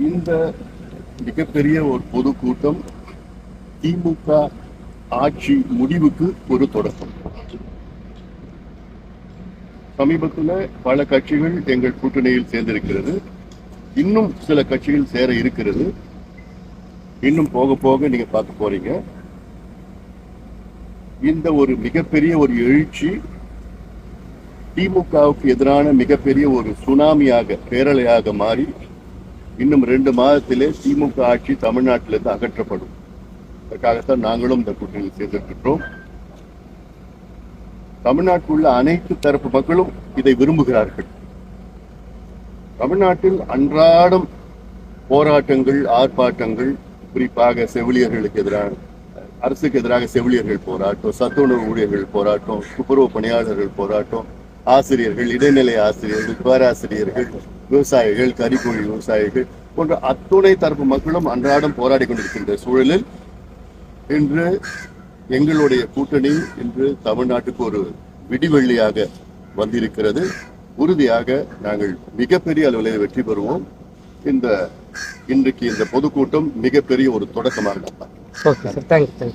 இந்த மிகப்பெரிய ஒரு பொதுக்கூட்டம் திமுக ஆட்சி முடிவுக்கு ஒரு தொடக்கம். சமீபத்தில் பல கட்சிகள் எங்கள் கூட்டணியில் சேர்ந்திருக்கிறது. இன்னும் சில கட்சிகள் சேர இருக்கிறது. இன்னும் போக போக நீங்க பார்க்க போறீங்க. இந்த ஒரு மிகப்பெரிய ஒரு எழுச்சி திமுகவுக்கு எதிரான மிகப்பெரிய ஒரு சுனாமியாக, பேரலையாக மாறி இன்னும் 2 மாதத்திலே திமுக ஆட்சி தமிழ்நாட்டிலிருந்து அகற்றப்படும். அதற்காகத்தான் நாங்களும் இந்த கூட்டணியில் சேர்ந்திருக்கிறோம். தமிழ்நாட்டில் உள்ள அனைத்து தரப்பு மக்களும் இதை விரும்புகிறார்கள். தமிழ்நாட்டில் அன்றாடம் போராட்டங்கள், ஆர்ப்பாட்டங்கள், குறிப்பாக செவிலியர்களுக்கு எதிரான, அரசுக்கு எதிராக செவிலியர்கள் போராட்டம், சத்துணவு ஊழியர்கள் போராட்டம், துப்புரவு பணியாளர்கள் போராட்டம், ஆசிரியர்கள், இடைநிலை ஆசிரியர்கள், பேராசிரியர்கள், விவசாயிகள், கறிக்கோழி விவசாயிகள் போன்ற அத்துணை தரப்பு மக்களும் அன்றாடம் போராடி கொண்டிருக்கின்ற சூழலில் இன்று எங்களுடைய கூட்டணி இன்று தமிழ்நாட்டுக்கு ஒரு விடிவெள்ளியாக வந்திருக்கிறது. உறுதியாக நாங்கள் மிகப்பெரிய அளவில் வெற்றி பெறுவோம். இன்றைக்கு இந்த பொதுக்கூட்டம் மிகப்பெரிய ஒரு தொடக்கமாக. Okay sir, thank you.